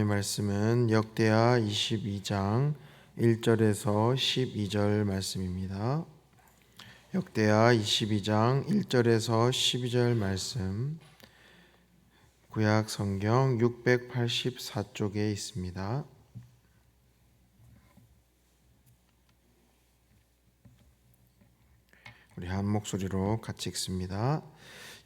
하나님 말씀은 역대하 22장 1절에서 12절 말씀입니다. 역대하 22장 1절에서 12절 말씀, 구약 성경 684쪽에 있습니다. 우리 한 목소리로 같이 읽습니다.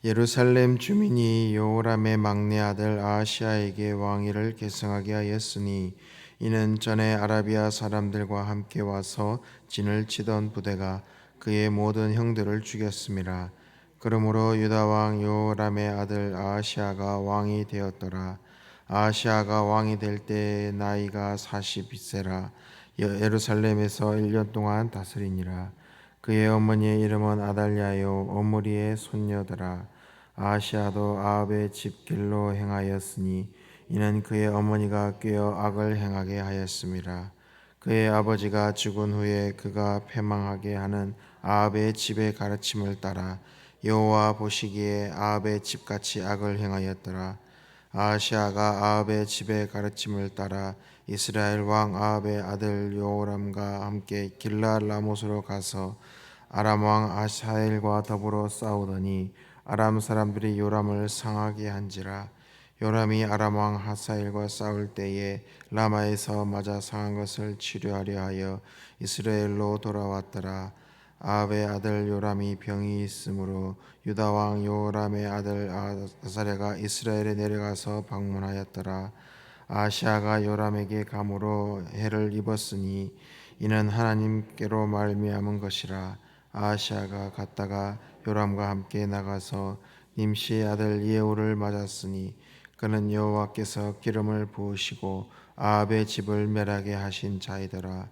예루살렘 주민이 여호람의 막내 아들 아하시아에게 왕위를 계승하게 하였으니 이는 전에 아라비아 사람들과 함께 와서 진을 치던 부대가 그의 모든 형들을 죽였음이라. 그러므로 유다 왕 여호람의 아들 아하시아가 왕이 되었더라. 아하시아가 왕이 될 때 나이가 40세라. 예루살렘에서 1년 동안 다스리니라. 그의 어머니의 이름은 아달랴요 오므리의 손녀더라. 아하시아도 아합의 집 길로 행하였으니 이는 그의 어머니가 꾀어 악을 행하게 하였음이라. 그의 아버지가 죽은 후에 그가 패망하게 하는 아합의 집의 가르침을 따라 여호와 보시기에 아합의 집같이 악을 행하였더라. 아하시아가 아합의 집의 가르침을 따라 이스라엘 왕 아합의 아들 여호람과 함께 길르앗 라못으로 가서 아람 왕 아사엘과 더불어 싸우더니 아람 사람들이 요람을 상하게 한지라. 요람이 아람 왕 하사엘과 싸울 때에 라마에서 맞아 상한 것을 치료하려 하여 이스라엘로 돌아왔더라. 아합의 아들 요람이 병이 있으므로 유다 왕 요람의 아들 아사랴가 이스라엘에 내려가서 방문하였더라. 아하시아가 요람에게 감으로 해를 입었으니 이는 하나님께로 말미암은 것이라. 아하시아가 갔다가 요람과 함께 나가서 님시의 아들 예후를 맞았으니 그는 여호와께서 기름을 부으시고 아합의 집을 멸하게 하신 자이더라.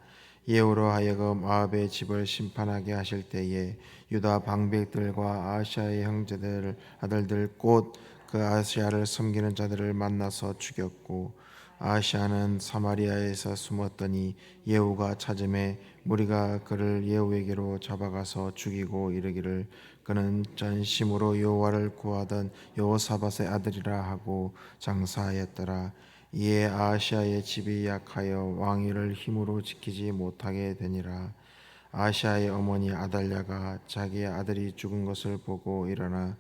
예후로 하여금 아합의 집을 심판하게 하실 때에 유다 방백들과 아하시아의 형제들 아들들 곧 그 아하시아를 섬기는 자들을 만나서 죽였고 아하시아는 사마리아에서 숨었더니 예후가 찾음에 무리가 그를 예후에게로 잡아가서 죽이고 이르기를 그는 전심으로 여호와를 구하던 여호사밧의 아들이라 하고 장사하였더라. 이에 아하시아의 집이 약하여 왕위를 힘으로 지키지 못하게 되니라. 아하시아의 어머니 아달랴가 자기의 아들이 죽은 것을 보고 일어나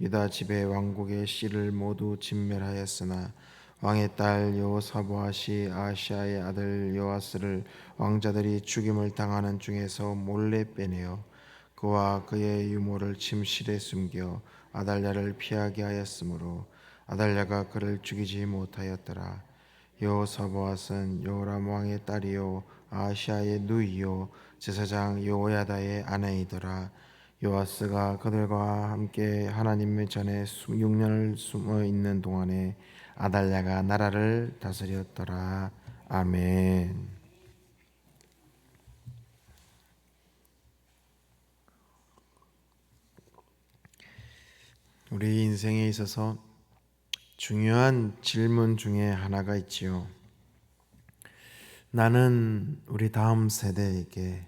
유다 집의 왕국의 씨를 모두 진멸하였으나 왕의 딸 여호사보앗이 아하시아의 아들 요아스를 왕자들이 죽임을 당하는 중에서 몰래 빼내어 그와 그의 유모를 침실에 숨겨 아달랴를 피하게 하였으므로 아달랴가 그를 죽이지 못하였더라. 여호사보앗은 여호람 왕의 딸이요 아하시아의 누이요 제사장 여호야다의 아내이더라. 요아스가 그들과 함께 하나님의 전에 6년을 숨어 있는 동안에 아달랴가 나라를 다스렸더라. 아멘. 우리 인생에 있어서 중요한 질문 중에 하나가 있지요. 나는 우리 다음 세대에게,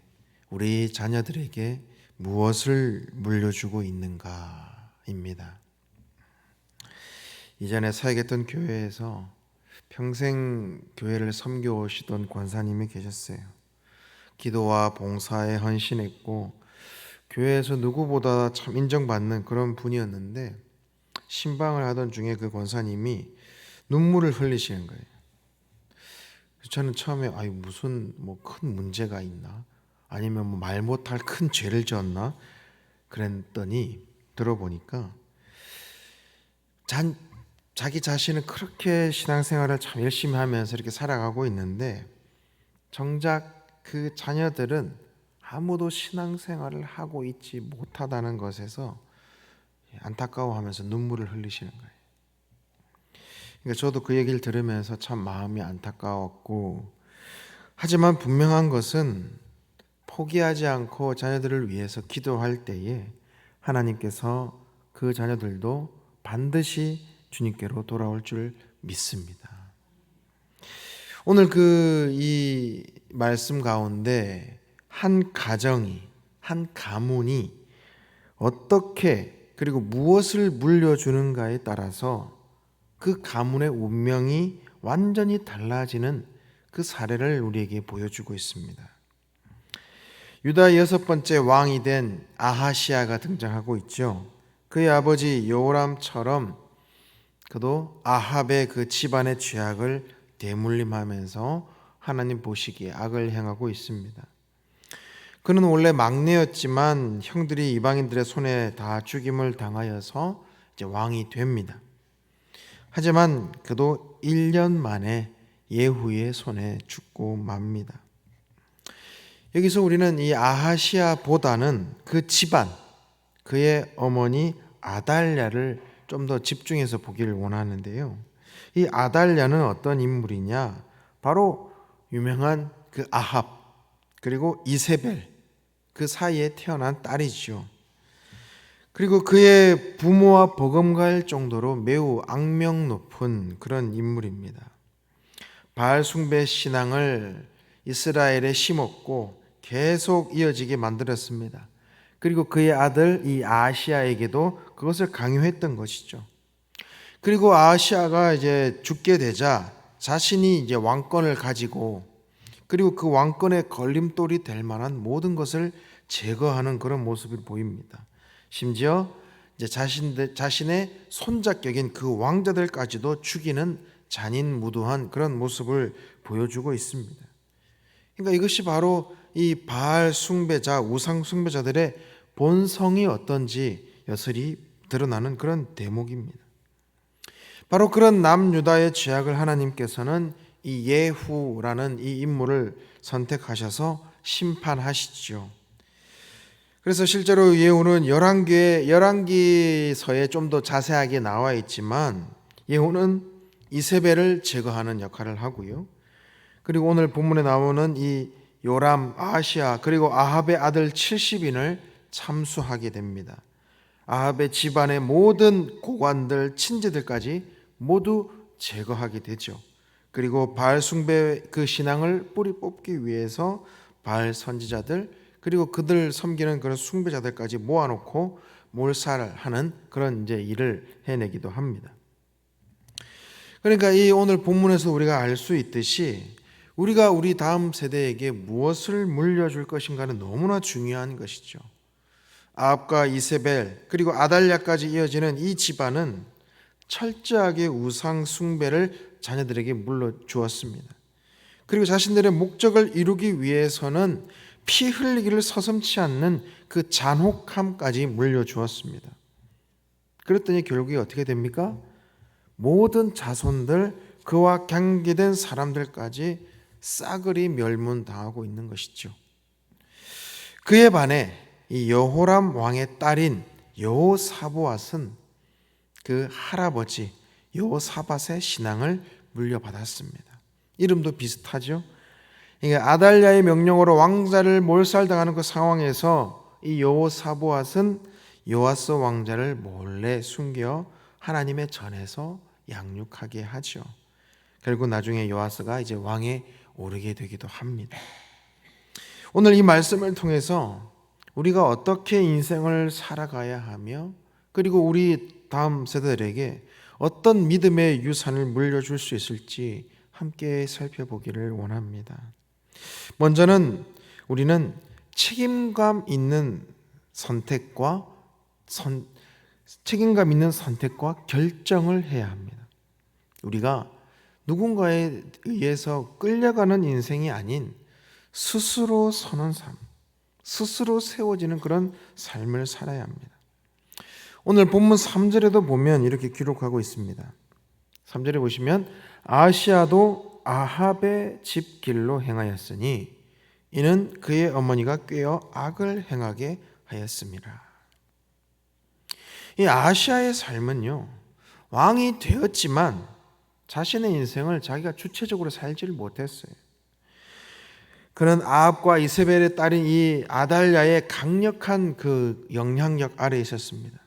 우리 자녀들에게 무엇을 물려주고 있는가입니다. 이전에 사역했던 교회에서 평생 교회를 섬겨오시던 권사님이 계셨어요. 기도와 봉사에 헌신했고 교회에서 누구보다 참 인정받는 그런 분이었는데 신방을 하던 중에 그 권사님이 눈물을 흘리시는 거예요. 저는 처음에 무슨 큰 문제가 있나? 아니면 말 못할 큰 죄를 지었나? 그랬더니 들어보니까 자기 자신은 그렇게 신앙생활을 참 열심히 하면서 이렇게 살아가고 있는데 정작 그 자녀들은 아무도 신앙생활을 하고 있지 못하다는 것에서 안타까워하면서 눈물을 흘리시는 거예요. 그러니까 저도 그 얘기를 들으면서 참 마음이 안타까웠고, 하지만 분명한 것은 포기하지 않고 자녀들을 위해서 기도할 때에 하나님께서 그 자녀들도 반드시 주님께로 돌아올 줄 믿습니다. 오늘 이 말씀 가운데 한 가정이, 한 가문이 어떻게 그리고 무엇을 물려주는가에 따라서 그 가문의 운명이 완전히 달라지는 그 사례를 우리에게 보여주고 있습니다. 유다의 6번째 왕이 된 아하시아가 등장하고 있죠. 그의 아버지 여호람처럼 그도 아합의 그 집안의 죄악을 대물림하면서 하나님 보시기에 악을 행하고 있습니다. 그는 원래 막내였지만 형들이 이방인들의 손에 다 죽임을 당하여서 이제 왕이 됩니다. 하지만 그도 1년 만에 예후의 손에 죽고 맙니다. 여기서 우리는 이 아하시아보다는 그 집안, 그의 어머니 아달랴를 좀 더 집중해서 보기를 원하는데요. 이 아달랴는 어떤 인물이냐? 바로 유명한 그 아합 그리고 이세벨 그 사이에 태어난 딸이죠. 그리고 그의 부모와 버금갈 정도로 매우 악명 높은 그런 인물입니다. 바알 숭배 신앙을 이스라엘에 심었고 계속 이어지게 만들었습니다. 그리고 그의 아들 이 아하시아에게도 그것을 강요했던 것이죠. 그리고 아하시아가 이제 죽게 되자 자신이 이제 왕권을 가지고 그리고 그 왕권의 걸림돌이 될 만한 모든 것을 제거하는 그런 모습을 보입니다. 심지어 이제 자신의 손자격인 그 왕자들까지도 죽이는 잔인무도한 그런 모습을 보여주고 있습니다. 그러니까 이것이 바로 이 바알 숭배자, 우상 숭배자들의 본성이 어떤지 여슬이 드러나는 그런 대목입니다. 바로 그런 남유다의 죄악을 하나님께서는 이 예후라는 이 인물을 선택하셔서 심판하시죠. 그래서 실제로 예후는 열왕기서에 좀 더 자세하게 나와 있지만 예후는 이세벨을 제거하는 역할을 하고요. 그리고 오늘 본문에 나오는 이 요람, 아하시아 그리고 아합의 아들 70인을 참수하게 됩니다. 아합의 집안의 모든 고관들, 친지들까지 모두 제거하게 되죠. 그리고 바알 숭배 그 신앙을 뿌리 뽑기 위해서 바알 선지자들 그리고 그들 섬기는 그런 숭배자들까지 모아놓고 몰살하는 그런 이제 일을 해내기도 합니다. 그러니까 이 오늘 본문에서 우리가 알 수 있듯이 우리가 우리 다음 세대에게 무엇을 물려줄 것인가는 너무나 중요한 것이죠. 아합과 이세벨 그리고 아달랴까지 이어지는 이 집안은 철저하게 우상 숭배를 자녀들에게 물려주었습니다. 그리고 자신들의 목적을 이루기 위해서는 피 흘리기를 서슴지 않는 그 잔혹함까지 물려주었습니다. 그랬더니 결국에 어떻게 됩니까? 모든 자손들 그와 관계된 사람들까지 싸그리 멸문당하고 있는 것이죠. 그에 반해 이 여호람 왕의 딸인 여호사밧은 그 할아버지 여호사밧의 신앙을 물려받았습니다. 이름도 비슷하죠. 그러니까 아달랴의 명령으로 왕자를 몰살당하는 그 상황에서 이 여호사밧은 요아스 왕자를 몰래 숨겨 하나님의 전에서 양육하게 하죠. 결국 나중에 요아스가 이제 왕에 오르게 되기도 합니다. 오늘 이 말씀을 통해서 우리가 어떻게 인생을 살아가야 하며 그리고 우리 다음 세대들에게 어떤 믿음의 유산을 물려줄 수 있을지 함께 살펴보기를 원합니다. 먼저는 우리는 책임감 있는 선택과 결정을 해야 합니다. 우리가 누군가에 의해서 끌려가는 인생이 아닌 스스로 서는 삶, 스스로 세워지는 그런 삶을 살아야 합니다. 오늘 본문 3절에도 보면 이렇게 기록하고 있습니다. 3절에 보시면 아하시아도 아합의 집 길로 행하였으니 이는 그의 어머니가 꾀어 악을 행하게 하였습니다. 이 아하시아의 삶은요, 왕이 되었지만 자신의 인생을 자기가 주체적으로 살지를 못했어요. 그는 아합과 이세벨의 딸인 이 아달랴의 강력한 그 영향력 아래에 있었습니다.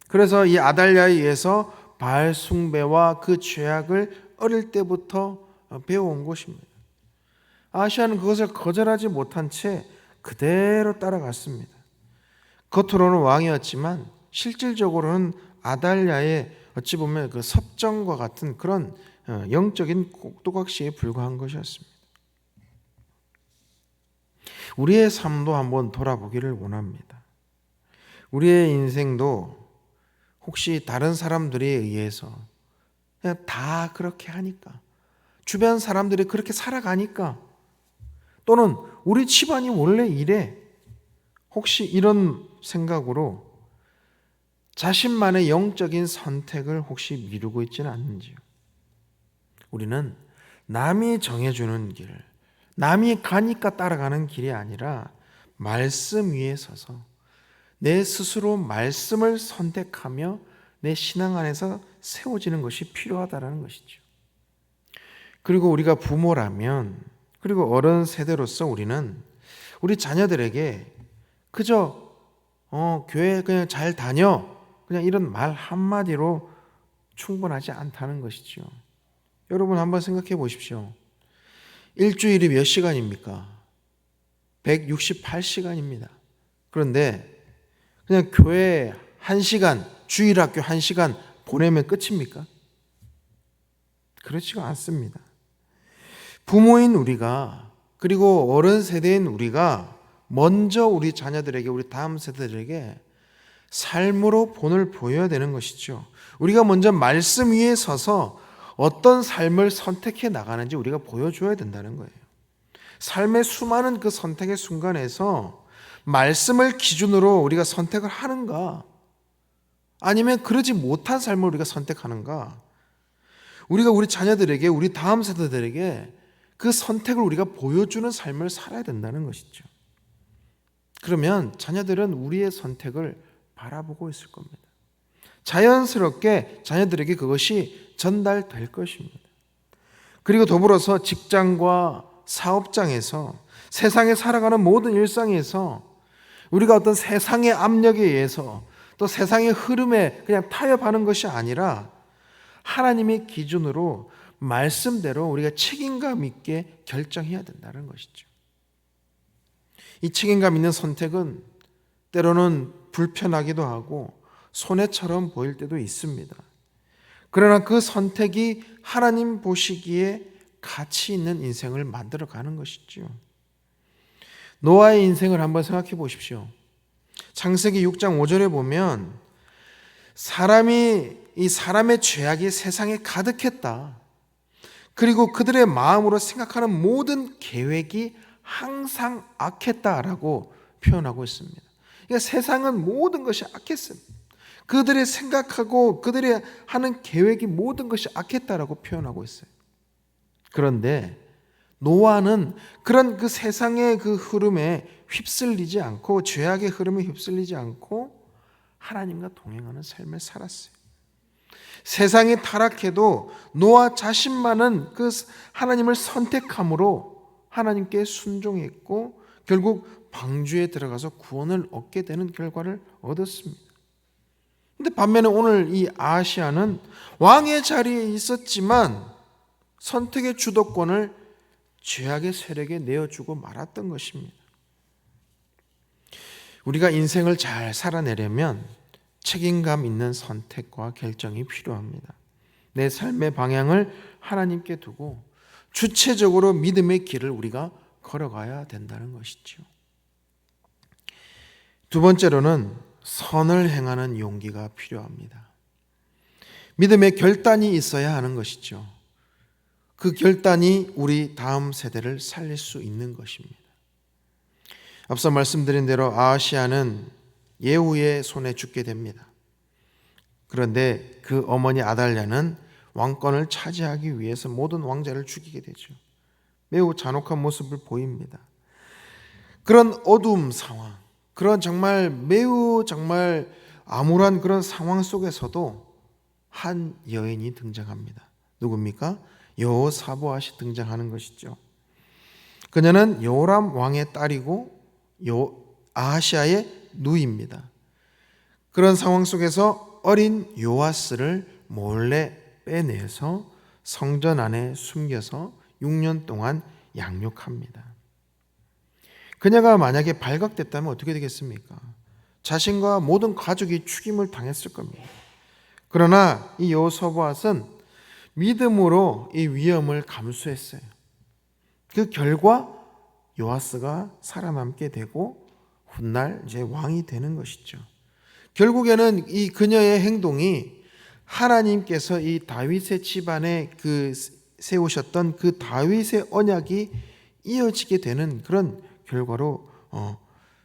그래서 이 아달랴에 의해서 바알 숭배와 그 죄악을 어릴 때부터 배워온 것입니다. 아하시아는 그것을 거절하지 못한 채 그대로 따라갔습니다. 겉으로는 왕이었지만 실질적으로는 아달랴의 어찌 보면 그 섭정과 같은 그런 영적인 꼭두각시에 불과한 것이었습니다. 우리의 삶도 한번 돌아보기를 원합니다. 우리의 인생도 혹시 다른 사람들에 의해서 그냥 다 그렇게 하니까, 주변 사람들이 그렇게 살아가니까, 또는 우리 집안이 원래 이래, 혹시 이런 생각으로 자신만의 영적인 선택을 혹시 미루고 있지는 않는지요? 우리는 남이 정해주는 길, 남이 가니까 따라가는 길이 아니라 말씀 위에 서서 내 스스로 말씀을 선택하며 내 신앙 안에서 세워지는 것이 필요하다는 것이죠. 그리고 우리가 부모라면, 그리고 어른 세대로서 우리는 우리 자녀들에게 그저 교회 그냥 잘 다녀, 그냥 이런 말 한마디로 충분하지 않다는 것이죠. 여러분 한번 생각해 보십시오. 일주일이 몇 시간입니까? 168시간입니다. 그런데 그냥 교회 1시간, 주일학교 1시간 보내면 끝입니까? 그렇지가 않습니다. 부모인 우리가, 그리고 어른 세대인 우리가 먼저 우리 자녀들에게, 우리 다음 세대들에게 삶으로 본을 보여야 되는 것이죠. 우리가 먼저 말씀 위에 서서 어떤 삶을 선택해 나가는지 우리가 보여줘야 된다는 거예요. 삶의 수많은 그 선택의 순간에서 말씀을 기준으로 우리가 선택을 하는가, 아니면 그러지 못한 삶을 우리가 선택하는가, 우리가 우리 자녀들에게, 우리 다음 세대들에게 그 선택을 우리가 보여주는 삶을 살아야 된다는 것이죠. 그러면 자녀들은 우리의 선택을 바라보고 있을 겁니다. 자연스럽게 자녀들에게 그것이 전달될 것입니다. 그리고 더불어서 직장과 사업장에서, 세상에 살아가는 모든 일상에서 우리가 어떤 세상의 압력에 의해서, 또 세상의 흐름에 그냥 타협하는 것이 아니라 하나님의 기준으로 말씀대로 우리가 책임감 있게 결정해야 된다는 것이죠. 이 책임감 있는 선택은 때로는 불편하기도 하고 손해처럼 보일 때도 있습니다. 그러나 그 선택이 하나님 보시기에 가치 있는 인생을 만들어가는 것이죠. 노아의 인생을 한번 생각해 보십시오. 창세기 6장 5절에 보면 이 사람의 죄악이 세상에 가득했다. 그리고 그들의 마음으로 생각하는 모든 계획이 항상 악했다라고 표현하고 있습니다. 그러니까 세상은 모든 것이 악했습니다. 그들의 생각하고 그들이 하는 계획이 모든 것이 악했다라고 표현하고 있어요. 그런데 노아는 그런 그 세상의 그 흐름에 휩쓸리지 않고, 죄악의 흐름에 휩쓸리지 않고 하나님과 동행하는 삶을 살았어요. 세상이 타락해도 노아 자신만은 그 하나님을 선택함으로 하나님께 순종했고 결국 방주에 들어가서 구원을 얻게 되는 결과를 얻었습니다. 근데 반면에 오늘 이 아하시아는 왕의 자리에 있었지만 선택의 주도권을 죄악의 세력에 내어주고 말았던 것입니다. 우리가 인생을 잘 살아내려면 책임감 있는 선택과 결정이 필요합니다. 내 삶의 방향을 하나님께 두고 주체적으로 믿음의 길을 우리가 걸어가야 된다는 것이죠. 두 번째로는 선을 행하는 용기가 필요합니다. 믿음의 결단이 있어야 하는 것이죠. 그 결단이 우리 다음 세대를 살릴 수 있는 것입니다. 앞서 말씀드린 대로 아하시아는 예후의 손에 죽게 됩니다. 그런데 그 어머니 아달랴는 왕권을 차지하기 위해서 모든 왕자를 죽이게 되죠. 매우 잔혹한 모습을 보입니다. 그런 어두운 상황, 그런 매우 암울한 그런 상황 속에서도 한 여인이 등장합니다. 누굽니까? 여호사보앗이 등장하는 것이죠. 그녀는 요람 왕의 딸이고 아하시아의 누이입니다. 그런 상황 속에서 어린 요아스를 몰래 빼내서 성전 안에 숨겨서 6년 동안 양육합니다. 그녀가 만약에 발각됐다면 어떻게 되겠습니까? 자신과 모든 가족이 죽임을 당했을 겁니다. 그러나 이 여호사보앗은 믿음으로 이 위험을 감수했어요. 그 결과 요아스가 살아남게 되고 훗날 이제 왕이 되는 것이죠. 결국에는 이 그녀의 행동이 하나님께서 이 다윗의 집안에 그 세우셨던 그 다윗의 언약이 이어지게 되는 그런 결과로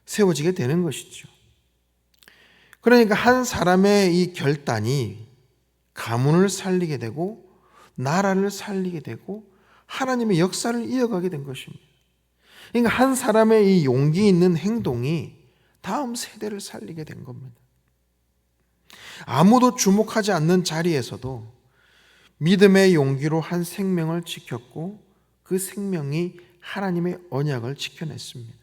세워지게 되는 것이죠. 그러니까 한 사람의 이 결단이 가문을 살리게 되고 나라를 살리게 되고 하나님의 역사를 이어가게 된 것입니다. 그러니까 한 사람의 이 용기 있는 행동이 다음 세대를 살리게 된 겁니다. 아무도 주목하지 않는 자리에서도 믿음의 용기로 한 생명을 지켰고 그 생명이 하나님의 언약을 지켜냈습니다.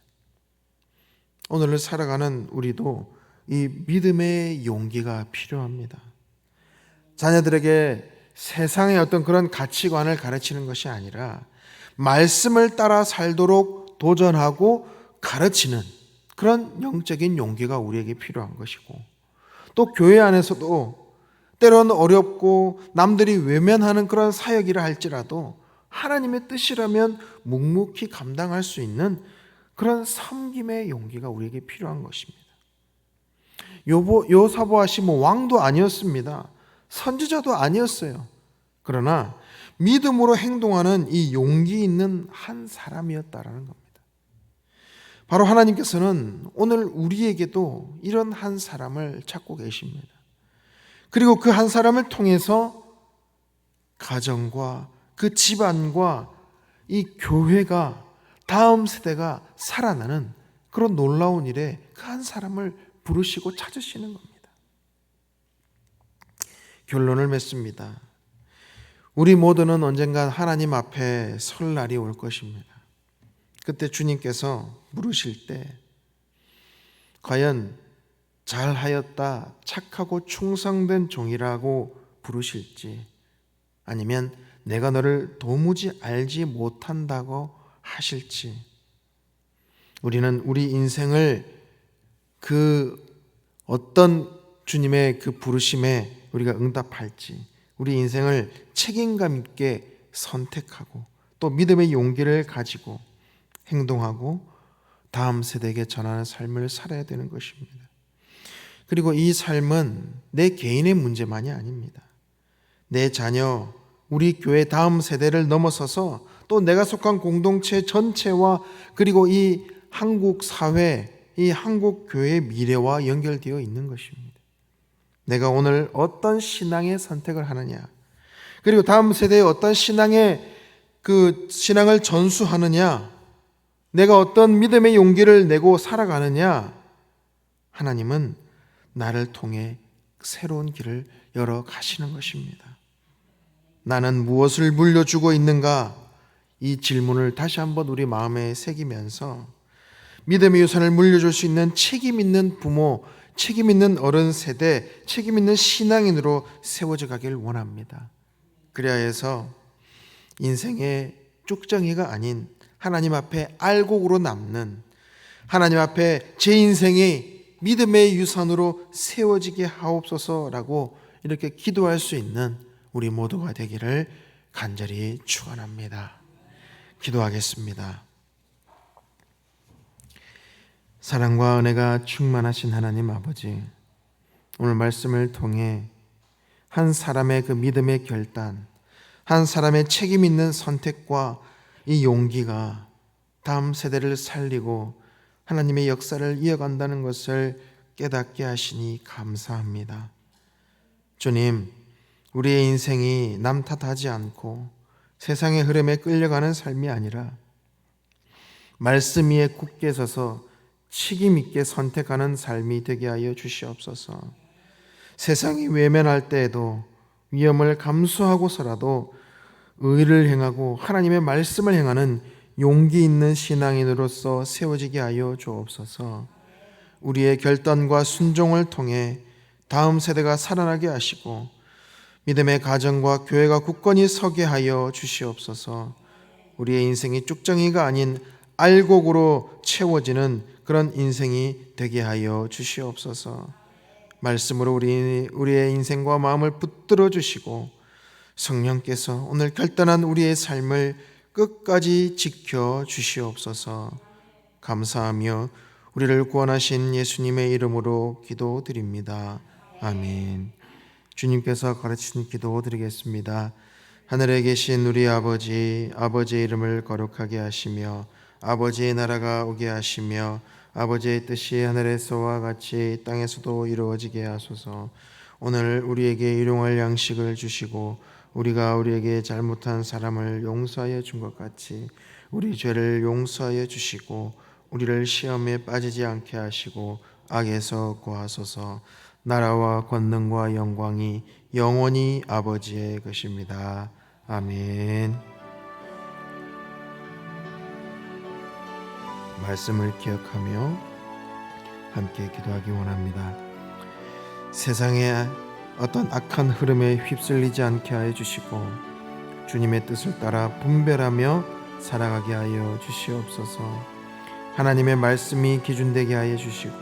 오늘을 살아가는 우리도 이 믿음의 용기가 필요합니다. 자녀들에게 세상의 어떤 그런 가치관을 가르치는 것이 아니라 말씀을 따라 살도록 도전하고 가르치는 그런 영적인 용기가 우리에게 필요한 것이고, 또 교회 안에서도 때로는 어렵고 남들이 외면하는 그런 사역이라 할지라도 하나님의 뜻이라면 묵묵히 감당할 수 있는 그런 섬김의 용기가 우리에게 필요한 것입니다. 요사보아시 왕도 아니었습니다. 선지자도 아니었어요. 그러나 믿음으로 행동하는 이 용기 있는 한 사람이었다라는 겁니다. 바로 하나님께서는 오늘 우리에게도 이런 한 사람을 찾고 계십니다. 그리고 그 한 사람을 통해서 가정과 그 집안과 이 교회가 다음 세대가 살아나는 그런 놀라운 일에 그 한 사람을 부르시고 찾으시는 겁니다. 결론을 맺습니다. 우리 모두는 언젠간 하나님 앞에 설 날이 올 것입니다. 그때 주님께서 물으실 때 과연 잘하였다, 착하고 충성된 종이라고 부르실지, 아니면 내가 너를 도무지 알지 못한다고 하실지, 우리는 우리 인생을 그 어떤 주님의 그 부르심에 우리가 응답할지, 우리 인생을 책임감 있게 선택하고 또 믿음의 용기를 가지고 행동하고 다음 세대에게 전하는 삶을 살아야 되는 것입니다. 그리고 이 삶은 내 개인의 문제만이 아닙니다. 내 자녀, 우리 교회 다음 세대를 넘어서서 또 내가 속한 공동체 전체와 그리고 이 한국 사회, 이 한국 교회의 미래와 연결되어 있는 것입니다. 내가 오늘 어떤 신앙의 선택을 하느냐, 그리고 다음 세대에 어떤 신앙을 전수하느냐, 내가 어떤 믿음의 용기를 내고 살아가느냐, 하나님은 나를 통해 새로운 길을 열어 가시는 것입니다. 나는 무엇을 물려주고 있는가? 이 질문을 다시 한번 우리 마음에 새기면서 믿음의 유산을 물려줄 수 있는 책임 있는 부모, 책임 있는 어른 세대, 책임 있는 신앙인으로 세워져 가길 원합니다. 그래야 해서 인생의 쭉정이가 아닌 하나님 앞에 알곡으로 남는, 하나님 앞에 제 인생이 믿음의 유산으로 세워지게 하옵소서라고 이렇게 기도할 수 있는 우리 모두가 되기를 간절히 축원합니다. 기도하겠습니다. 사랑과 은혜가 충만하신 하나님 아버지, 오늘 말씀을 통해 한 사람의 그 믿음의 결단, 한 사람의 책임 있는 선택과 이 용기가 다음 세대를 살리고 하나님의 역사를 이어간다는 것을 깨닫게 하시니 감사합니다. 주님, 우리의 인생이 남 탓하지 않고 세상의 흐름에 끌려가는 삶이 아니라 말씀 위에 굳게 서서 책임 있게 선택하는 삶이 되게 하여 주시옵소서. 세상이 외면할 때에도 위험을 감수하고서라도 의를 행하고 하나님의 말씀을 행하는 용기 있는 신앙인으로서 세워지게 하여 주옵소서. 우리의 결단과 순종을 통해 다음 세대가 살아나게 하시고 믿음의 가정과 교회가 굳건히 서게 하여 주시옵소서. 우리의 인생이 쭉정이가 아닌 알곡으로 채워지는 그런 인생이 되게 하여 주시옵소서. 말씀으로 우리의 인생과 마음을 붙들어 주시고 성령께서 오늘 결단한 우리의 삶을 끝까지 지켜 주시옵소서. 감사하며 우리를 구원하신 예수님의 이름으로 기도드립니다. 아멘. 주님께서 가르치신 기도 드리겠습니다. 하늘에 계신 우리 아버지, 아버지의 이름을 거룩하게 하시며 아버지의 나라가 오게 하시며 아버지의 뜻이 하늘에서와 같이 땅에서도 이루어지게 하소서. 오늘 우리에게 일용할 양식을 주시고 우리가 우리에게 잘못한 사람을 용서하여 준 것 같이 우리 죄를 용서하여 주시고 우리를 시험에 빠지지 않게 하시고 악에서 구하소서. 나라와 권능과 영광이 영원히 아버지의 것입니다. 아멘. 말씀을 기억하며 함께 기도하기 원합니다. 세상의 어떤 악한 흐름에 휩쓸리지 않게 하여 주시고 주님의 뜻을 따라 분별하며 살아가게 하여 주시옵소서. 하나님의 말씀이 기준되게 하여 주시고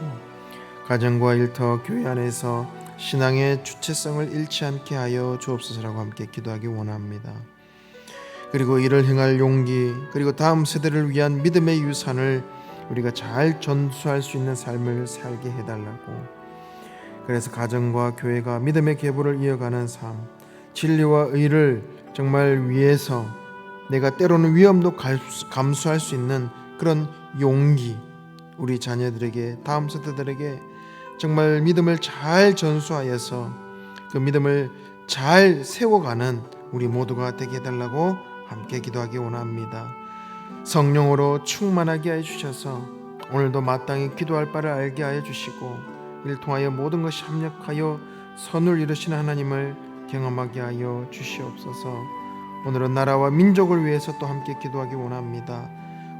가정과 일터 교회 안에서 신앙의 주체성을 잃지 않게 하여 주옵소서라고 함께 기도하기 원합니다. 그리고 이를 행할 용기, 그리고 다음 세대를 위한 믿음의 유산을 우리가 잘 전수할 수 있는 삶을 살게 해달라고. 그래서 가정과 교회가 믿음의 계보를 이어가는 삶, 진리와 의를 정말 위해서 내가 때로는 위험도 감수할 수 있는 그런 용기, 우리 자녀들에게, 다음 세대들에게 정말 믿음을 잘 전수하여서 그 믿음을 잘 세워가는 우리 모두가 되게 해달라고 함께 기도하기 원합니다. 성령으로 충만하게 하여 주셔서 오늘도 마땅히 기도할 바를 알게 하여 주시고 이를 통하여 모든 것이 합력하여 선을 이루시는 하나님을 경험하게 하여 주시옵소서. 오늘은 나라와 민족을 위해서 또 함께 기도하기 원합니다.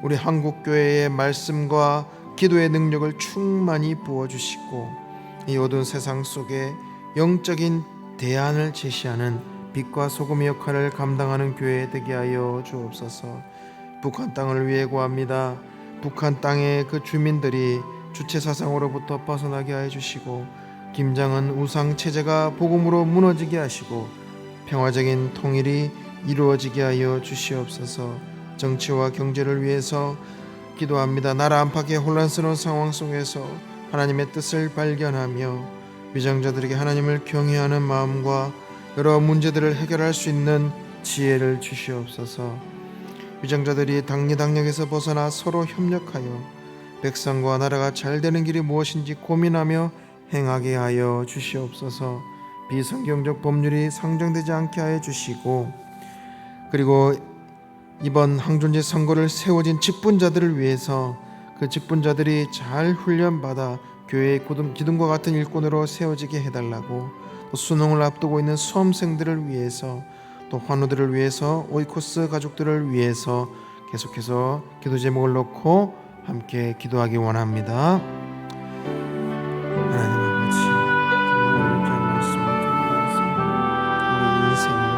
우리 한국교회의 말씀과 기도의 능력을 충만히 부어주시고 이 어두운 세상 속에 영적인 대안을 제시하는 빛과 소금의 역할을 감당하는 교회 되게 하여 주옵소서. 북한 땅을 위해 구합니다. 북한 땅의 그 주민들이 주체사상으로부터 벗어나게 하여 주시고 김정은 우상체제가 복음으로 무너지게 하시고 평화적인 통일이 이루어지게 하여 주시옵소서. 정치와 경제를 위해서 기도합니다. 나라 안팎의 혼란스러운 상황 속에서 하나님의 뜻을 발견하며 위정자들에게 하나님을 경외하는 마음과 여러 문제들을 해결할 수 있는 지혜를 주시옵소서. 위정자들이 당리당력에서 벗어나 서로 협력하여 백성과 나라가 잘 되는 길이 무엇인지 고민하며 행하게 하여 주시옵소서. 비성경적 법률이 상정되지 않게 하여 주시고 그리고 이번 항존제 선거를 세워진 직분자들을 위해서 그 직분자들이 잘 훈련받아 교회의 기둥과 같은 일꾼으로 세워지게 해달라고, 또 수능을 앞두고 있는 수험생들을 위해서, 또 환우들을 위해서, 오이코스 가족들을 위해서 계속해서 기도 제목을 놓고 함께 기도하기 원합니다. 하나님 아버지, 정말 귀한 말씀을 통해서 우리 인생을